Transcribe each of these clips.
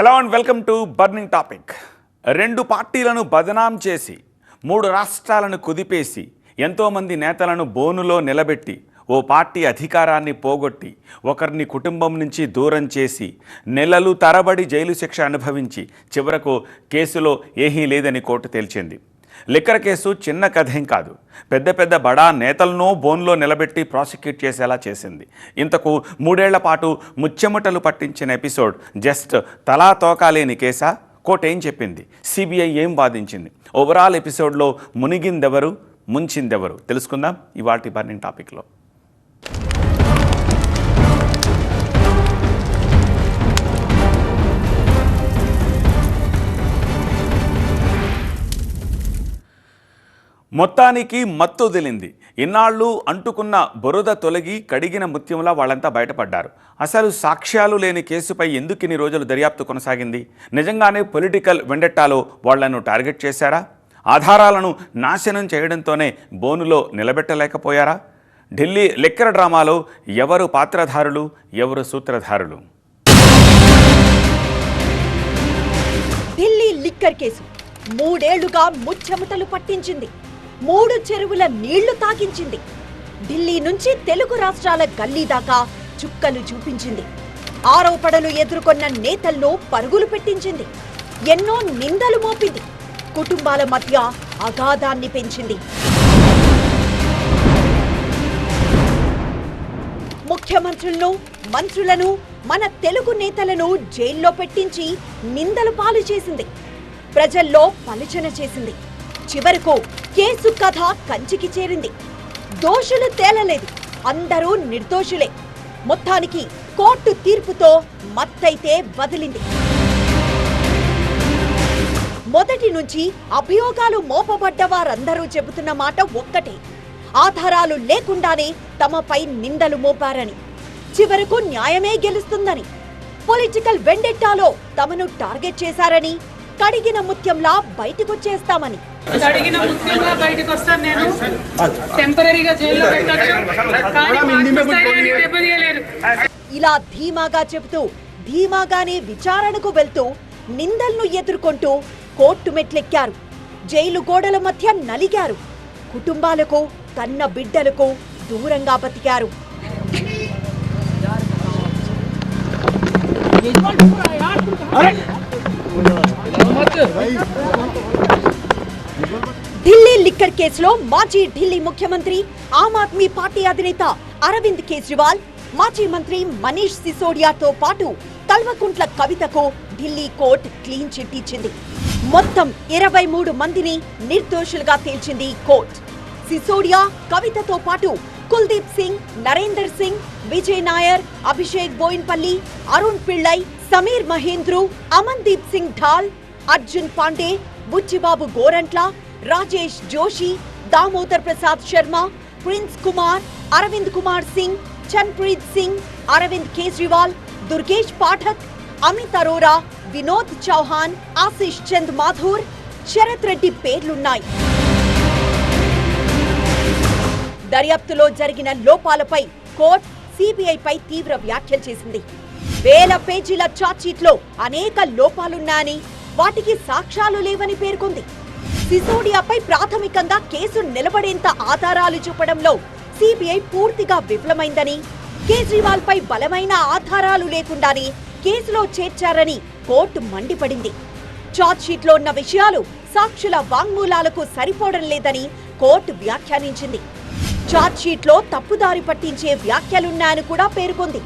Hello and welcome to burning topic. రెండు పార్టీలను బదనాం చేసి 3 రాష్ట్రాలను కుదిపేసి ఎంతోమంది నేతలను బోనులో నిలబెట్టి ఓ పార్టీ అధికారాన్ని పోగొట్టి ఒకరిని కుటుంబం నుంచి దూరం చేసి నెలలు తరబడి జైలు శిక్ష అనుభవించి చివరకు కేసులో ఏమీ లేదని కోర్టు తేల్చింది. లిక్కర్ కేసు చిన్న కథేం కాదు, పెద్ద పెద్ద బడా నేతలను బోన్లో నిలబెట్టి ప్రాసిక్యూట్ చేసేలా చేసింది. ఇంతకు 3 ఏళ్ల పాటు ముచ్చెమటలు పట్టించిన ఎపిసోడ్ జస్ట్ తలా తోకాలేని కేసా? కోర్టు ఏం చెప్పింది? సిబిఐ ఏం వాదించింది? ఓవరాల్ ఎపిసోడ్లో మునిగిందెవరు, ముంచిందెవరు తెలుసుకుందాం ఇవాల్టి బర్నింగ్ టాపిక్లో. మొత్తానికి మత్తు వదిలింది. ఇన్నాళ్ళు అంటుకున్న బురద తొలగి కడిగిన ముత్యంలా వాళ్ళంతా బయటపడ్డారు. అసలు సాక్ష్యాలు లేని కేసుపై ఎందుకు ఇన్ని రోజులు దర్యాప్తు కొనసాగింది? నిజంగానే పొలిటికల్ వెండెట్టాలో వాళ్లను టార్గెట్ చేశారా? ఆధారాలను నాశనం చేయడంతోనే బోనులో నిలబెట్టలేకపోయారా? ఢిల్లీ లిక్కర్ డ్రామాలో ఎవరు పాత్రధారులు, ఎవరు సూత్రధారులు? ఢిల్లీ లిక్కర్ కేసు 3 ఏళ్లుగా ముచ్చెమటలు పట్టించింది. 3 చెరువుల నీళ్లు తాగించింది. ఢిల్లీ నుంచి తెలుగు రాష్ట్రాల గల్లీ దాకా చుక్కలు చూపించింది. ఆరోపణలు ఎదుర్కొన్న నేతలను పరుగులు పెట్టించింది. ఎన్నో నిందలు మోపింది. కుటుంబాల మధ్య అగాధాన్ని పెంచింది. ముఖ్యమంత్రులను, మంత్రులను, మన తెలుగు నేతలను జైల్లో పెట్టించి నిందలు పాలు చేసింది. ప్రజల్లో పలుచన చేసింది. చివరకు కేసు కథ కంచికి చేరింది. దోషులు తేలలేదు, అందరూ నిర్దోషులే. మొత్తానికి కోర్టు తీర్పుతో మత్తైతే వదిలింది. మొదటి నుంచి అభియోగాలు మోపబడ్డ వారందరూ చెబుతున్న మాట ఒక్కటే, ఆధారాలు లేకుండానే తమపై నిందలు మోపారని, చివరకు న్యాయమే గెలుస్తుందని, పొలిటికల్ వెండెట్టాలో తమను టార్గెట్ చేశారని, కడిగిన ముత్యంలా బయటకొచ్చేస్తామని. అడిగిన ముఖ్యంగా బయటకు వస్తాను, నేను టెంపరీగా జైల్లో ఇలా ధీమాగా చెబుతూ ధీమాగానే విచారణకు వెళ్తూ నిందలను ఎదుర్కొంటూ కోర్టు మెట్లెక్కారు. జైలు గోడల మధ్య నలిగారు. కుటుంబాలకు, కన్న బిడ్డలకు దూరంగా బతికారు. ఢిల్లీ లిక్కర్ కేసులో మాజీ ఢిల్లీ ముఖ్యమంత్రి, ఆమ్ ఆద్మీ పార్టీ అధినేత అరవింద్ కేజ్రీవాల్, మాజీ మంత్రి మనీష్ సిసోడియాతో పాటు కల్వకుంట్ల కవితకు ఢిల్లీ కోర్టు క్లీన్ చిట్ ఇచ్చింది. మొత్తం 23 మందిని నిర్దోషులుగా తేల్చింది కోర్టు. సిసోడియా, కవితతో పాటు కుల్దీప్ సింగ్, నరేందర్ సింగ్, విజయ్ నాయర్, అభిషేక్ బోయిన్పల్లి, అరుణ్ పిళ్ళై, సమీర్ మహేంద్రు, అమన్దీప్ సింగ్ ఢాల్, అర్జున్ పాండే, బుచ్చిబాబు గోరంట్ల, రాజేష్ జోషి, దామోదర్ ప్రసాద్ శర్మ, ప్రిన్స్ కుమార్, అరవింద్ కుమార్ సింగ్, చన్ప్రీత్ సింగ్, అరవింద్ కేజ్రీవాల్, దుర్గేష్ పాఠక్, అమిత్ అరోరా, వినోద్ చౌహాన్, ఆశిష్ చంద్ మాథూర్, శరత్ రెడ్డి పేర్లున్నాయి. దర్యాప్తులో జరిగిన లోపాలపై కోర్టు సిబిఐపై తీవ్ర వ్యాఖ్యలు చేసింది. వేల పేజీల ఛార్జ్షీట్లో అనేక లోపాలున్నాయని, వాటికి సాక్ష్యాలు లేవని పేర్కొంది. సిసోడియాపై ప్రాథమికంగా కేసు నిలబడేంత ఆధారాలు చూపడంలో సిబిఐ పూర్తిగా విఫలమైందని, కేజ్రీవాల్ పై బలమైన ఆధారాలు లేకుండానే కేసులో చేర్చారని కోర్టు మండిపడింది. ఛార్జ్షీట్లో ఉన్న విషయాలు సాక్షుల వాంగ్మూలాలకు సరిపోవడం లేదని కోర్టు వ్యాఖ్యానించింది. ఛార్జ్షీట్లో తప్పుదారి పట్టించే వ్యాఖ్యలున్నాయని కూడా పేర్కొంది.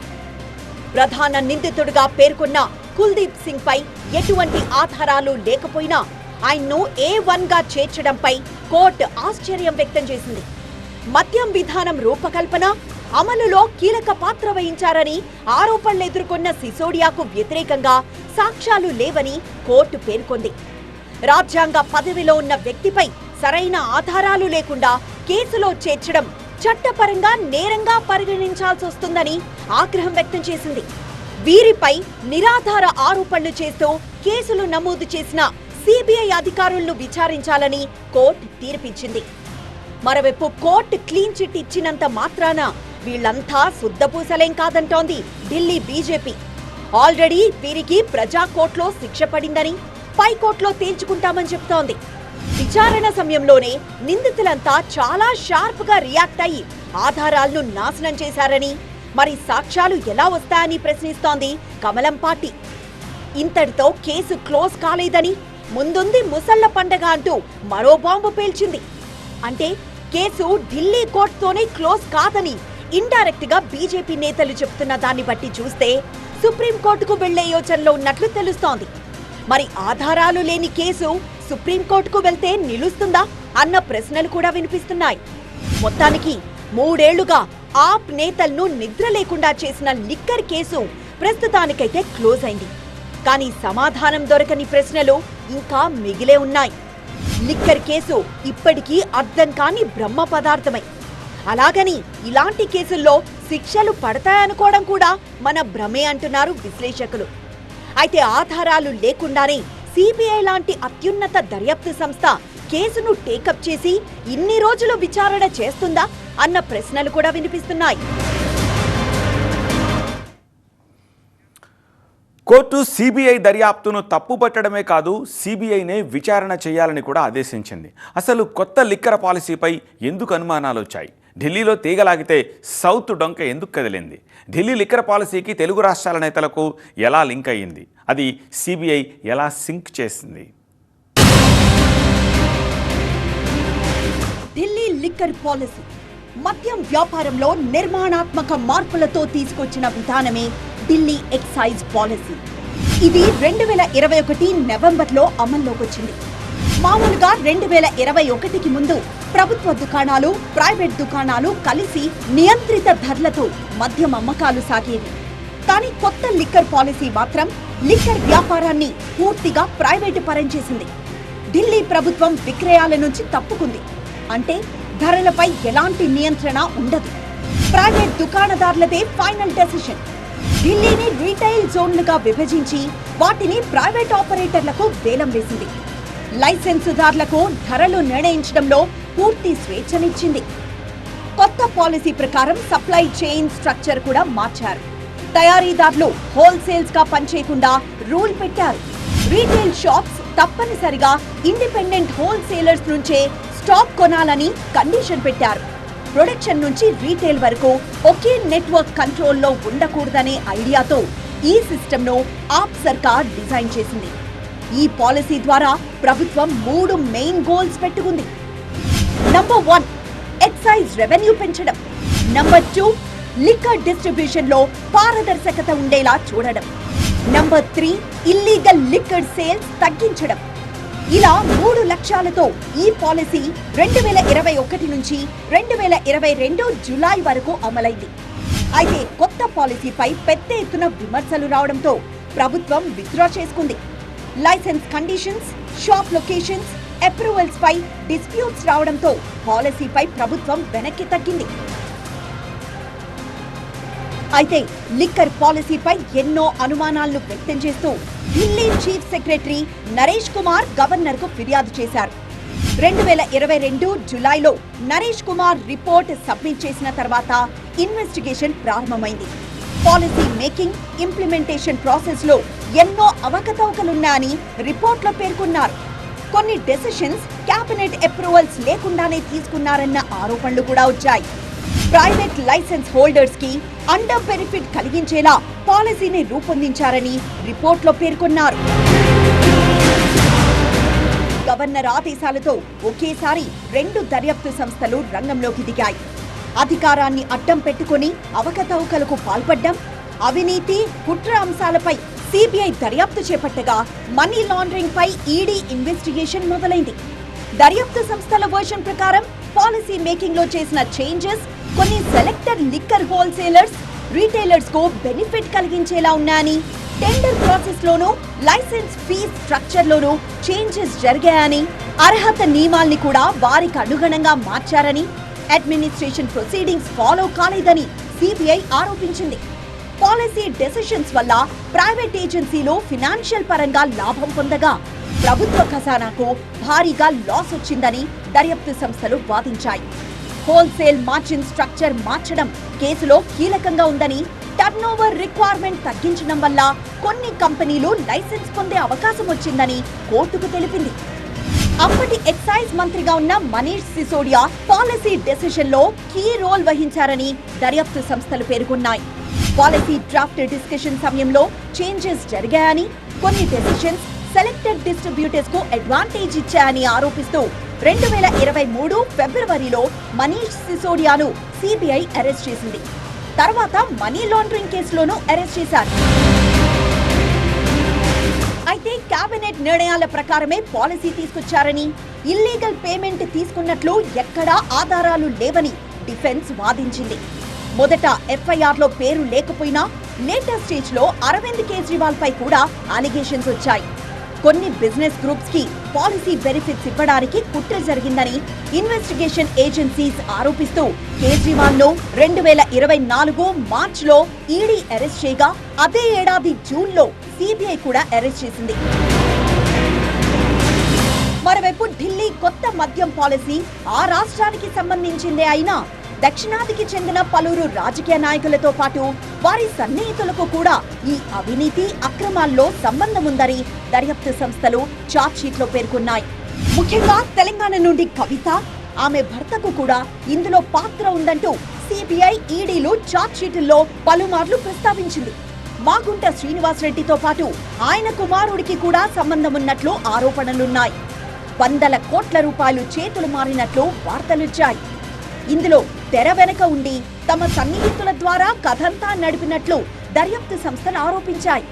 ప్రధాన నిందితుడిగా పేర్కొన్న కుల్దీప్ సింగ్ పై ఎటువంటి ఆధారాలు లేకపోయినా ఆయన్ను A1గా చేర్చడంపై కోర్టు ఆశ్చర్యం వ్యక్తం చేసింది. మద్యం విధానం రూపకల్పన, అమలులో కీలక పాత్ర వహించారని ఆరోపణలు ఎదుర్కొన్న సిసోడియాకు వ్యతిరేకంగా సాక్ష్యాలు లేవని కోర్టు పేర్కొంది. రాజ్యాంగ పదవిలో ఉన్న వ్యక్తిపై సరైన ఆధారాలు లేకుండా కేసులో చేర్చడం చట్టపరంగా నేరంగా పరిగణించాల్సి వస్తుందని ఆగ్రహం వ్యక్తం చేసింది. వీరిపై నిరాధార ఆరోపణలు చేస్తూ కేసులు నమోదు చేసిన సిబిఐ అధికారులను విచారించాలని కోర్టు తీర్పిచ్చింది. మరోవైపు కోర్టు క్లీన్ చిట్ ఇచ్చినంత మాత్రాన వీళ్లంతా శుద్ధపూసలేం కాదంటోంది ఢిల్లీ బీజేపీ. ఆల్రెడీ వీరికి ప్రజా కోర్టులో శిక్ష పడిందని పై కోర్టులో తేల్చుకుంటామని చెప్తోంది. విచారణ సమయంలోనే నిందితులంతా చాలా షార్ప్ గా రియాక్ట్ అయ్యి ఆధారాలను నాశనం చేశారని, మరి సాక్ష్యాలు ఎలా వస్తాయని ప్రశ్నిస్తోంది కమలం పార్టీ. ఇంతటితో కేసు క్లోజ్ కాలేదని, ముందుంది ముసళ్ల పండగ అంటూ మరో బాంబు పేల్చింది. అంటే కేసు ఢిల్లీ కోర్టుతోనే క్లోజ్ కాదని ఇండైరెక్ట్ గా బీజేపీ నేతలు చెప్తున్న దాన్ని బట్టి చూస్తే సుప్రీంకోర్టుకు వెళ్లే యోచనలో ఉన్నట్లు తెలుస్తోంది. మరి ఆధారాలు లేని కేసు సుప్రీంకోర్టుకు వెళ్తే నిలుస్తుందా అన్న ప్రశ్నలు కూడా వినిపిస్తున్నాయి. మొత్తానికి 3 ఏళ్లుగా ఆప్ నేతలను నిద్ర లేకుండా చేసిన లిక్కర్ కేసు ప్రస్తుతానికైతే క్లోజ్ అయింది. కానీ సమాధానం దొరకని ప్రశ్నలు ఇంకా మిగిలే ఉన్నాయి. లిక్కర్ కేసు ఇప్పటికీ అర్థం కాని బ్రహ్మ పదార్థమై, అలాగని ఇలాంటి కేసుల్లో శిక్షలు పడతాయనుకోవడం కూడా మన భ్రమే అంటున్నారు విశ్లేషకులు. అయితే ఆధారాలు లేకుండానే సిబిఐ లాంటి అత్యున్నత దర్యాప్తు సంస్థ కేసును టేకప్ చేసి ఇన్ని రోజులు విచారణ చేస్తుందా అన్న ప్రశ్నలు కూడా వినిపిస్తున్నాయి. కోర్టు సిబిఐ దర్యాప్తును తప్పుపట్టడమే కాదు, సిబిఐనే విచారణ చేయాలని కూడా ఆదేశించింది. అసలు కొత్త లిక్కర్ పాలసీపై ఎందుకు అనుమానాలు వచ్చాయి? ఢిల్లీలో తీగలాగితే సౌత్ డొంక ఎందుకు కదిలింది? ఢిల్లీ లిక్కర్ పాలసీకి తెలుగు రాష్ట్రాల నేతలకు ఎలా లింక్ అయ్యింది? అది సిబిఐ ఎలా సింక్ చేసింది? ఢిల్లీ లిక్కర్ పాలసీ మద్యం వ్యాపారంలో నిర్మాణాత్మక మార్పులతో తీసుకొచ్చిన విధానమే ఢిల్లీ ఎక్సైజ్ పాలసీ. ఇది 2021 నవంబర్లో అమల్లోకి వచ్చింది. మామూలుగా 2021కి ముందు ప్రభుత్వ దుకాణాలు, ప్రైవేట్ దుకాణాలు కలిసి నియంత్రిత ధరలతో మద్యం అమ్మకాలు సాగేవి. కానీ కొత్త లిక్కర్ పాలసీ మాత్రం లిక్కర్ వ్యాపారాన్ని పూర్తిగా ప్రైవేటు పరం చేసింది. ఢిల్లీ ప్రభుత్వం విక్రయాల నుంచి తప్పుకుంది. అంటే ధరలపై ఎలాంటి నియంత్రణ ఉండదు. ప్రైవేట్ దుకాణదారులదే ఫైనల్ డెసిషన్. ఢిల్లీని రీటైల్ జోన్లుగా విభజించి వాటిని ప్రైవేట్ ఆపరేటర్లకు వేలం వేసింది. లైసెన్సుదారులకు ధరలు నిర్ణయించడంలో పూర్తి స్వేచ్ఛనిచ్చింది. కొత్త పాలసీ ప్రకారం సప్లై చైన్ స్ట్రక్చర్ కూడా మార్చారు. తయారీదారులు హోల్సేల్స్ గా పనిచేయకుండా రూల్ పెట్టారు. రీటైల్ షాప్స్ తప్పనిసరిగా ఇండిపెండెంట్ హోల్సేలర్స్ నుంచే స్టాక్ కొనాలని కండిషన్ పెట్టారు. ప్రొడక్షన్ నుంచి రీటైల్ వరకు ఒకే నెట్వర్క్ కంట్రోల్లో ఉండకూడదనే ఐడియాతో ఈ సిస్టమ్ను ఆప్ సర్కార్ డిజైన్ చేసింది. ఈ పాలసీ ద్వారా ప్రభుత్వం 3 మెయిన్ గోల్స్ పెట్టుకుంది. నంబర్ 1, ఎక్సైజ్ రెవెన్యూ పెంచడం. నంబర్ 2, లిక్కర్ డిస్ట్రిబ్యూషన్ లో పారదర్శకత ఉండేలా చూడడం. నంబర్ 3, ఇల్లీగల్ లిక్కర్ సేల్స్ తగ్గించడం. ఇలా 3 లక్ష్యాలతో ఈ పాలసీ 2021 నుంచి 2022 జులై వరకు అమలైంది. అయితే కొత్త పాలసీపై పెద్ద ఎత్తున విమర్శలు రావడంతో ప్రభుత్వం విత్డ్రా చేసుకుంది. Licence conditions, shop locations, approvals పై డిస్ప్యూట్స్ రావడంతో పాలసీపై ప్రభుత్వం వెనక్కి తగ్గింది. అయితే లిక్కర్ పాలసీపై ఎన్నో అనుమానాలను వ్యక్తం చేస్తూ Delhi chief secretary Naresh Kumar governor కు ఫిర్యాదు చేశారు. 2022 జులైలో నరేష్ కుమార్ రిపోర్ట్ సబ్మిట్ చేసిన తర్వాత ఇన్వెస్టిగేషన్ ప్రారంభమైంది. పాలసీ మేకింగ్, ఇంప్లిమెంటేషన్ ప్రాసెస్ లో ఎన్నో అవకతవకలున్నాయని రిపోర్ట్లో పేర్కొన్నారు. కొన్ని డెసిషన్స్ క్యాబినెట్ అప్రూవల్స్ లేకుండానే తీసుకున్నారన్న ఆరోపణలు కూడా వచ్చాయి. ప్రైవేట్ లైసెన్స్ హోల్డర్స్ కి అండర్ బెనిఫిట్ కలిగించేలా పాలసీని రూపొందించారని రిపోర్ట్లో పేర్కొన్నారు. గవర్నర్ ఆదేశాలతో ఒకేసారి 2 దర్యాప్తు సంస్థలు రంగంలోకి దిగాయి. అధికారాన్ని అడ్డం పెట్టుకుని అవకతవకలకు పాల్పడ్డం, అవినీతి, కుట్ర అంశాలపై సిబిఐ దర్యాప్తు చేపట్టగా మనీ లాండరింగ్ పై ఈడీ ఇన్వెస్టిగేషన్ మొదలైంది. దర్యాప్తు సంస్థల వర్షన్ ప్రకారం పాలసీ మేకింగ్ లో చేసిన చేంజెస్ కొన్ని సెలెక్టెడ్ లిక్కర్ హోల్సేలర్స్, రీటైలర్స్ కు బెనిఫిట్ కలిగించేలా ఉన్నాయని, టెండర్ ప్రాసెస్ లోనూ లైసెన్స్ ఫీజ్ స్ట్రక్చర్ లోనూ చేంజెస్ జరిగాయని, అర్హత నియమాల్ని కూడా వారికి అనుగుణంగా మార్చారని, అడ్మినిస్ట్రేషన్ ప్రొసీడింగ్స్ ఫాలో కాలేదని సిబిఐ ఆరోపించింది. పాలసీ డెసిషన్స్ వల్ల ప్రైవేట్ ఏజెన్సీలు ఫినాన్షియల్ పరంగా లాభం పొందగా ప్రభుత్వ ఖజానాకు భారీగా లాస్ వచ్చిందని దర్యాప్తు సంస్థలు వాదించాయి. హోల్సేల్ మార్జిన్ స్ట్రక్చర్ మార్చడం కేసులో కీలకంగా ఉందని టర్నోవర్ రిక్వైర్మెంట్ తగ్గించడం వల్ల కొన్ని కంపెనీలు లైసెన్స్ పొందే అవకాశం వచ్చిందని కోర్టుకు తెలిపింది. అప్పటి ఎక్సైజ్ మంత్రిగా ఉన్న మనీష్ సిసోడియా పాలసీ డెసిషన్ లో కీ రోల్ వహించారని దర్యాప్తు సంస్థలు పేర్కొన్నాయి. పాలసీ డ్రాఫ్ట్ డిస్కషన్ సమయంలో చేంజెస్ జరిగాయని, కొన్ని డెసిషన్స్ సెలెక్టెడ్ డిస్ట్రిబ్యూటర్స్ కు అడ్వాంటేజ్ ఇచ్చాయని ఆరోపిస్తూ 2023 ఫిబ్రవరిలో మనీష్ సిసోడియాను సిబిఐ అరెస్ట్ చేసింది. తర్వాత మనీ లాండరింగ్ కేసులోనూ అరెస్ట్ చేశారు. అయితే కేబినెట్ నిర్ణయాల ప్రకారమే పాలసీ తీసుకొచ్చారని, ఇల్లీగల్ పేమెంట్ తీసుకున్నట్లు ఎక్కడా ఆధారాలు లేవని డిఫెన్స్ వాదించింది. మొదట ఎఫ్ఐఆర్ లో పేరు లేకపోయినా లేటెస్ట్ స్టేజ్ లో అరవింద్ కేజ్రీవాల్ పై కూడా అలిగేషన్స్ వచ్చాయి. కొన్ని బిజినెస్ గ్రూప్స్ కి పాలసీ బెనిఫిట్స్ ఇవ్వడానికి కుట్ర జరిగిందని ఇన్వెస్టిగేషన్ ఏజెన్సీస్ ఆరోపిస్తూ కేజ్రీవాల్ ను 2024 మార్చిలో ఈడీ అరెస్ట్ చేయగా, అదే ఏడాది జూన్ లో సిబిఐ కూడా అరెస్ట్ చేసింది. మరోవైపు ఢిల్లీ కొత్త మద్యం పాలసీ ఆ రాష్ట్రానికి సంబంధించిందే అయినా దక్షిణాదికి చెందిన పలువురు రాజకీయ నాయకులతో పాటు వారి సన్నిహితులకు కూడా ఈ అవినీతి అక్రమాల్లో సంబంధం ఉందని దర్యాప్తు సంస్థలు ఛార్జ్షీట్లో పేర్కొన్నాయి. ముఖ్యంగా తెలంగాణ నుండి కవిత, ఆమె భర్తకు కూడా ఇందులో పాత్ర ఉందంటూ సిబిఐ, ఈడీలు ఛార్జ్షీటుల్లో పలుమార్లు ప్రస్తావించింది. మాగుంట శ్రీనివాస్ రెడ్డితో పాటు ఆయన కుమారుడికి కూడా సంబంధం ఉన్నట్లు ఆరోపణలున్నాయి. వందల కోట్ల రూపాయలు చేతులు మారినట్లు వార్తలొచ్చాయి. ఇందులో తెర వెనక ఉండి తమ సన్నిహితుల ద్వారా కథంతా నడిపినట్లు దర్యాప్తు సంస్థలు ఆరోపించాయి.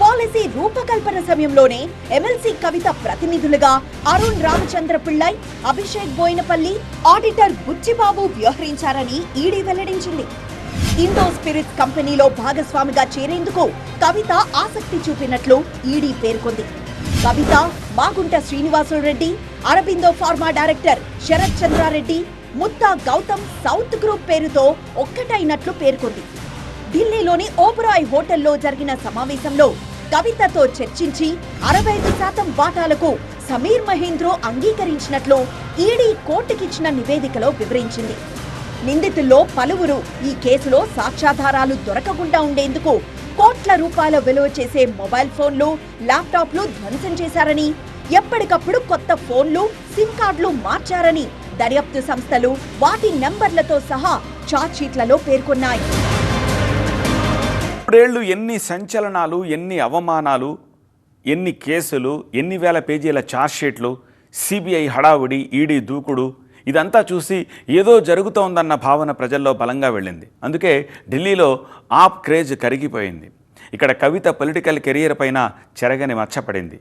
పాలసీ రూపకల్పన సమయంలోనే ఎమ్మెల్సీ కవిత ప్రతినిధులుగా అరుణ్ రామచంద్ర పిళ్ళై, అభిషేక్ బోయినపల్లి, ఆడిటర్ బుచ్చిబాబు వ్యవహరించారని ఈడీ వెల్లడించింది. ఇండో స్పిరిట్స్ కంపెనీలో భాగస్వామిగా చేరేందుకు కవిత ఆసక్తి చూపినట్లు ఈడీ పేర్కొంది. Kavitha, Magunta Srinivasulu Reddy, Aurobindo pharma director Sarath Chandra Reddy, Mutha Gautam south group పేరుతో ఒక్కటైనట్లు పేర్కొంది. ఢిల్లీలోని ఓబరాయ్ హోటల్లో జరిగిన సమావేశంలో కవితతో చర్చించి 65% వాటాలకు సమీర్ మహేంద్రో అంగీకరించినట్లు ఈడీ కోర్టుకిచ్చిన నివేదికలో వివరించింది. నిందితుల్లో పలువురు ఈ కేసులో సాక్ష్యాధారాలు దొరకకుండా ఉండేందుకు కోట్ల రూపాయల విలువ చేసే మొబైల్ ఫోన్లు, ల్యాప్టాప్లు ధ్వంసం చేశారని, ఎప్పటికప్పుడు కొత్త ఫోన్లు, సిమ్ కార్డులు మార్చారని దర్యాప్తు సంస్థలు వాటి నెంబర్లతో సహా ఛార్జ్షీట్లలో పేర్కొన్నాయి. ఇప్పుడేళ్లు ఎన్ని సంచలనాలు, ఎన్ని అవమానాలు, ఎన్ని కేసులు, ఎన్ని వేల పేజీల ఛార్జ్షీట్లు, సిబిఐ హడావుడి, ఈడీ దూకుడు, ఇదంతా చూసి ఏదో జరుగుతోందన్న భావన ప్రజల్లో బలంగా వెళ్ళింది. అందుకే ఢిల్లీలో ఆప్ క్రేజ్ కరిగిపోయింది. ఇక్కడ కవిత పొలిటికల్ కెరియర్ పైన చెరగని మచ్చపడింది.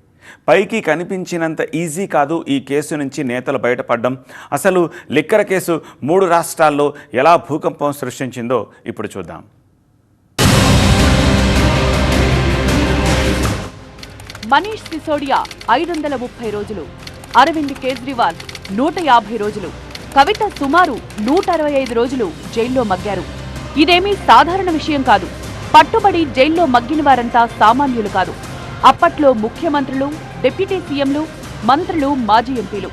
పైకి కనిపించినంత ఈజీ కాదు ఈ కేసు నుంచి నేతలు బయటపడడం. అసలు లిక్కర్ కేసు 3 రాష్ట్రాల్లో ఎలా భూకంపం సృష్టించిందో ఇప్పుడు చూద్దాం. మనీష్ సిసోడియా 530 రోజులు, అరవింద్ కేజ్రీవాల్ 150 రోజులు, కవిత సుమారు 165 రోజులు జైల్లో మగ్గారు. ఇదేమీ సాధారణ విషయం కాదు. పట్టుబడి జైల్లో మగ్గిన వారంతా సామాన్యులు కాదు. అప్పట్లో ముఖ్యమంత్రులు, డిప్యూటీ సీఎంలు, మంత్రులు, మాజీ ఎంపీలు,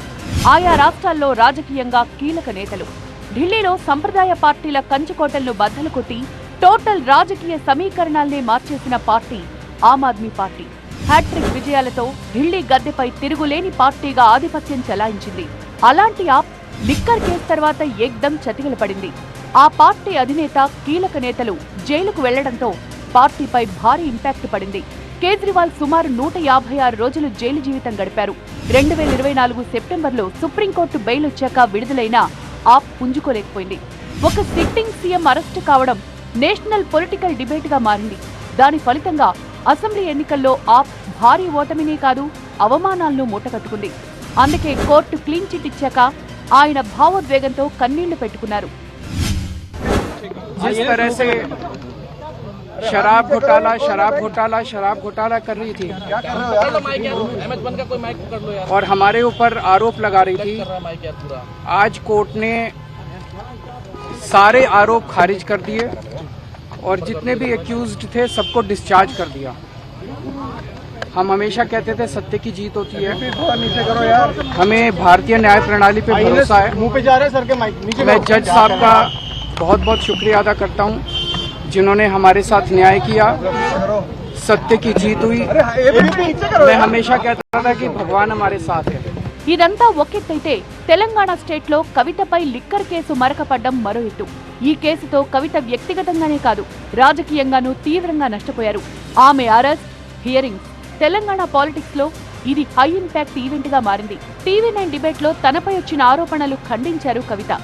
ఆయా రాష్ట్రాల్లో రాజకీయంగా కీలక నేతలు. ఢిల్లీలో సంప్రదాయ పార్టీల కంచుకోటలను బద్దలు కొట్టి టోటల్ రాజకీయ సమీకరణాల్నే మార్చేసిన party Aam Aadmi party. Hat trick విజయాలతో ఢిల్లీ గద్దెపై తిరుగులేని పార్టీగా ఆధిపత్యం చెలాయించింది. అలాంటి ఆప్ లిక్కర్ కేసు తర్వాత ఏక్దం చతికిలపడింది. ఆ పార్టీ అధినేత, కీలక నేతలు జైలుకు వెళ్లడంతో పార్టీపై భారీ ఇంపాక్ట్ పడింది. కేజ్రీవాల్ సుమారు 156 రోజులు జైలు జీవితం గడిపారు. 2024 సెప్టెంబర్లో సుప్రీంకోర్టు బెయిల్ వచ్చాక విడుదలైన ఆప్ పుంజుకోలేకపోయింది. ఒక సిట్టింగ్ సీఎం అరెస్టు కావడం నేషనల్ పొలిటికల్ డిబేట్ గా మారింది. దాని ఫలితంగా అసెంబ్లీ ఎన్నికల్లో ఆప్ భారీ ఓటమినే కాదు, అవమానాలను మూటకట్టుకుంది. అందుకే కోర్టు క్లీన్ చిట్ ఇచ్చాక ఆయన భావోద్వేగంతో కన్నీళ్లు పెట్టుకున్నారు. जिस तरह से शराब घोटाला कर रही थी और हमारे ऊपर आरोप लगा रही थी, आज कोर्ट ने सारे आरोप खारिज कर दिए और जितने भी एक्यूज्ड थे सबको डिस्चार्ज कर दिया। हम हमेशा कहते थे सत्य की जीत होती है। हमें भारतीय न्याय प्रणाली पे भरोसा है। मैं जज साहब का बहुत बहुत शुक्रिया अदा करता हूं जिन्होंने हमारे साथ न्याय किया, सत्य की जीत हुई। मैं हमेशा कहता था कि भगवान हमारे साथ है। ఇదంతా ఒకెత్తైతే తెలంగాణ స్టేట్ లో కవితపై లిక్కర్ కేసు మరకపడ్డం మరో ఎత్తు. ఈ కేసుతో కవిత వ్యక్తిగతంగానే కాదు రాజకీయంగానూ తీవ్రంగా నష్టపోయారు. ఆమె అరెస్ట్, హియరింగ్స్ తెలంగాణ పాలిటిక్స్ లో ఇది హై ఇంపాక్ట్ ఈవెంట్ గా మారింది. టీవీ9 డిబేట్ లో తనపై వచ్చిన ఆరోపణలు ఖండించారు కవిత.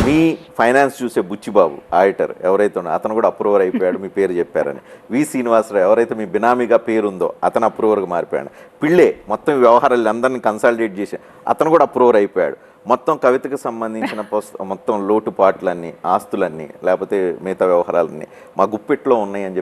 మీ ఫైనాన్స్ చూసే బుచ్చిబాబు ఆడిటర్ ఎవరైతే ఉన్నారో అతను కూడా అప్రూవర్ అయిపోయాడు, మీ పేరు చెప్పారని. వి శ్రీనివాసరావు ఎవరైతే మీ బినామీగా పేరుందో అతను అప్రూవర్గా మారిపోయాడు. పిళ్ళే మొత్తం వ్యవహారాలు అందరినీ కన్సాలిడేట్ చేసి అతను కూడా అప్రూవర్ అయిపోయాడు. మొత్తం కవితకు సంబంధించిన మొత్తం లోటుపాట్లన్నీ, ఆస్తులన్నీ, లేకపోతే మిగతా వ్యవహారాలన్నీ మా గుప్పెట్లో ఉన్నాయి అని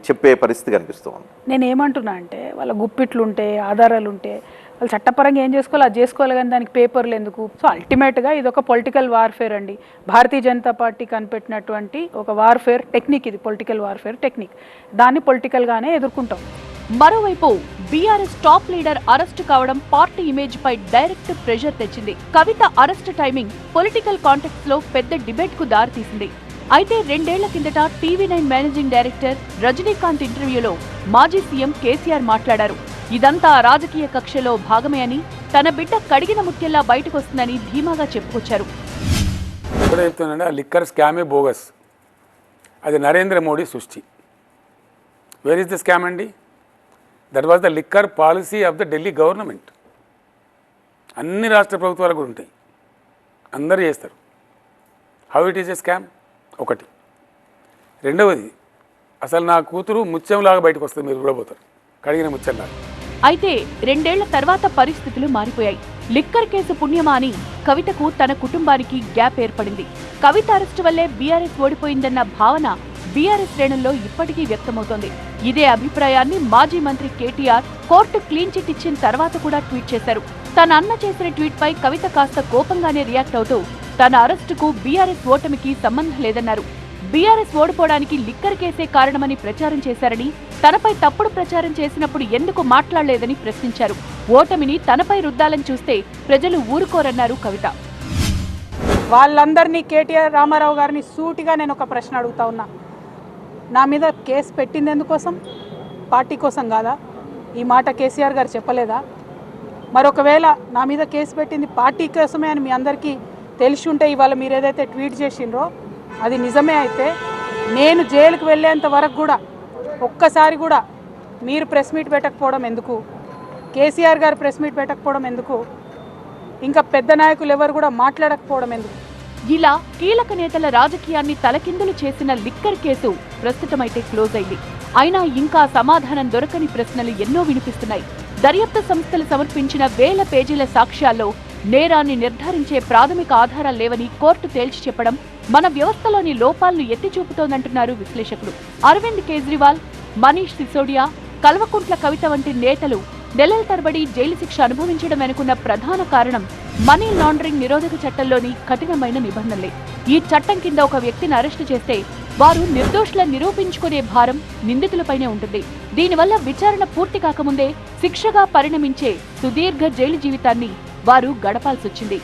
చెప్పే పరిస్థితి కనిపిస్తుంది. నేను ఏమంటున్నా అంటే వాళ్ళ గుప్పిట్లు ఉంటే, ఆధారాలు ఉంటే వాళ్ళు చట్టపరంగా ఏం చేసుకోవాలి అది చేసుకోవాలి, కానీ దానికి పేపర్లు ఎందుకు? సో అల్టిమేట్గా ఇది ఒక పొలిటికల్ వార్ఫేర్ అండి. భారతీయ జనతా పార్టీ కనిపెట్టినటువంటి ఒక వార్ఫేర్ టెక్నిక్ ఇది, పొలిటికల్ వార్ఫేర్ టెక్నిక్. దాన్ని పొలిటికల్గానే ఎదుర్కొంటాం. మరోవైపు బీఆర్ఎస్ టాప్ లీడర్ అరెస్టు కావడం పార్టీ ఇమేజ్ పై డైరెక్ట్ ప్రెషర్ తెచ్చింది. కవిత అరెస్ట్ టైమింగ్ పొలిటికల్ కాంటెక్స్ట్ లో పెద్ద డిబేట్ కు దారితీసింది. అయితే 2 ఏళ్ల కిందట టీవీ9 మేనేజింగ్ డైరెక్టర్ రజనీకాంత్ ఇంటర్వ్యూలో మాజీ సీఎం కేసీఆర్ మాట్లాడారు. ఇదంతా రాజకీయ కక్షలో భాగమే అని, తన బిడ్డ కడిగిన ముత్యంలా బయటకు వస్తుందని ధీమాగా చెప్పుకొచ్చారు. చెప్తున్నానంటే ఆ లిక్కర్ స్కామే బోగస్, అది నరేంద్ర మోడీ సృష్టి. వేర్ ఇస్ ద స్కామ్ అండి? That was the liquor policy of the Delhi government. అన్ని రాష్ట్ర ప్రభుత్వాలు కూడా ఉంటాయి, అందరూ చేస్తారు. How it is a scam ఒకటి. రెండవది, అసలు నా కూతురు ముత్యంలాగా బయటకు వస్తుంది, మీరు కూడా పోతారు, కడిగిన ముత్యంలాగా. అయితే 2 ఏళ్ల తర్వాత పరిస్థితులు మారిపోయాయి. లిక్కర్ కేసు పుణ్యమా అని కవితకు, తన కుటుంబానికి గ్యాప్ ఏర్పడింది. కవిత అరెస్టు వల్లే బీఆర్ఎస్ ఓడిపోయిందన్న భావన బీఆర్ఎస్ శ్రేణుల్లో ఇప్పటికీ వ్యక్తమవుతోంది. ఇదే అభిప్రాయాన్ని మాజీ మంత్రి కేటీఆర్ కోర్టు క్లీన్ చిట్ ఇచ్చిన తర్వాత కూడా ట్వీట్ చేశారు. తన అన్న చేసిన ట్వీట్ పై కవిత కాస్త కోపంగానే రియాక్ట్ అవుతూ తన అరెస్టుకు బీఆర్ఎస్ ఓటమికి సంబంధం లేదన్నారు. బీఆర్ఎస్ ఓడిపోవడానికి లిక్కర్ కేసే కారణమని ప్రచారం చేశారని, తనపై తప్పుడు ప్రచారం చేసినప్పుడు ఎందుకు మాట్లాడలేదని ప్రశ్నించారు. ఓటమిని తనపై రుద్దాలని చూస్తే ప్రజలు ఊరుకోరన్నారు కవిత. వాళ్ళందరినీ కేటీఆర్ రామారావు గారిని సూటిగా నేను ఒక ప్రశ్న అడుగుతా ఉన్నా. నా మీద కేసు పెట్టింది ఎందుకోసం? పార్టీ కోసం కాదా? ఈ మాట కేసీఆర్ గారు చెప్పలేదా? మరొకవేళ నా మీద కేసు పెట్టింది పార్టీ కోసమే అని మీ అందరికీ తెలిసి ఉంటే ఇవాళ మీరు ఏదైతే ట్వీట్ చేసిండ్రో అది నిజమే అయితే, నేను జైలుకు వెళ్ళేంత వరకు కూడా ఒక్కసారి కూడా మీరు ప్రెస్ మీట్ పెట్టకపోవడం ఎందుకు? కేసీఆర్ గారు ప్రెస్ మీట్ పెట్టకపోవడం ఎందుకు? ఇంకా పెద్ద నాయకులు ఎవరు కూడా మాట్లాడకపోవడం ఎందుకు? ఇలా కీలక నేతల రాజకీయాన్ని తలకిందులు చేసిన లిక్కర్ కేసు ప్రస్తుతమైతే క్లోజ్ అయింది. అయినా ఇంకా సమాధానం దొరకని ప్రశ్నలు ఎన్నో వినిపిస్తున్నాయి. దర్యాప్తు సంస్థలు సమర్పించిన వేల పేజీల సాక్ష్యాల్లో నేరాన్ని నిర్ధారించే ప్రాథమిక ఆధారాలు లేవని కోర్టు తేల్చి చెప్పడం మన వ్యవస్థలోని లోపాలను ఎత్తి చూపుతోందంటున్నారు విశ్లేషకులు. అరవింద్ కేజ్రీవాల్, మనీష్ సిసోడియా, కల్వకుంట్ల కవిత వంటి నేతలు నెలల తరబడి జైలు శిక్ష అనుభవించడం వెనుకున్న ప్రధాన కారణం మనీ లాండరింగ్ నిరోధక చట్టంలోని కఠినమైన నిబంధనలే. ఈ చట్టం కింద ఒక వ్యక్తిని అరెస్టు చేస్తే వారు నిర్దోషులను నిరూపించుకునే భారం నిందితులపైనే ఉంటుంది. దీనివల్ల విచారణ పూర్తి కాకముందే శిక్షగా పరిణమించే సుదీర్ఘ జైలు జీవితాన్ని వారు గడపాల్సొచ్చింది.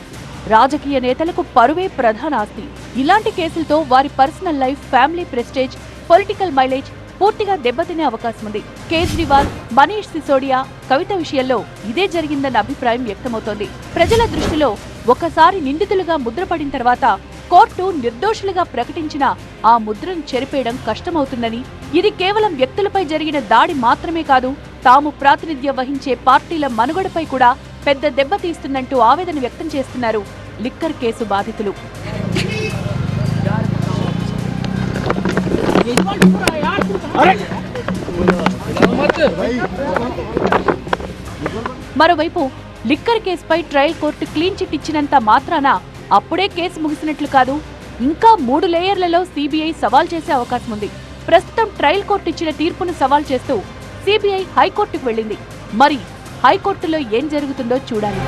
రాజకీయ నేతలకు పరువే ప్రధాన ఆస్తి. ఇలాంటి కేసులతో వారి personal life, family prestige, political mileage పూర్తిగా దెబ్బతినే అవకాశం ఉంది. కేజ్రీవాల్, మనీష్ సిసోడియా, కవిత విషయంలో ఇదే జరిగిందన్న అభిప్రాయం వ్యక్తమవుతోంది. ప్రజల దృష్టిలో ఒకసారి నిందితులుగా ముద్రపడిన తర్వాత కోర్టు నిర్దోషులుగా ప్రకటించిన ఆ ముద్రను చెరిపేయడం కష్టమవుతుందని, ఇది కేవలం వ్యక్తులపై జరిగిన దాడి మాత్రమే కాదు, తాము ప్రాతినిధ్యం వహించే పార్టీల మనుగడపై కూడా పెద్ద దెబ్బతీస్తుందంటూ ఆవేదన వ్యక్తం చేస్తున్నారు లిక్కర్ కేసు బాధితులు. మరోవైపు లిక్కర్ కేసుపై ట్రయల్ కోర్టు క్లీన్ చిట్ ఇచ్చినంత మాత్రాన అప్పుడే కేసు ముగిసినట్లు కాదు. ఇంకా 3 లేయర్లలో సిబిఐ సవాల్ చేసే అవకాశం ఉంది. ప్రస్తుతం ట్రయల్ కోర్టు ఇచ్చిన తీర్పును సవాల్ చేస్తూ సిబిఐ హైకోర్టుకు వెళ్లింది. మరి హైకోర్టులో ఏం జరుగుతుందో చూడాలి.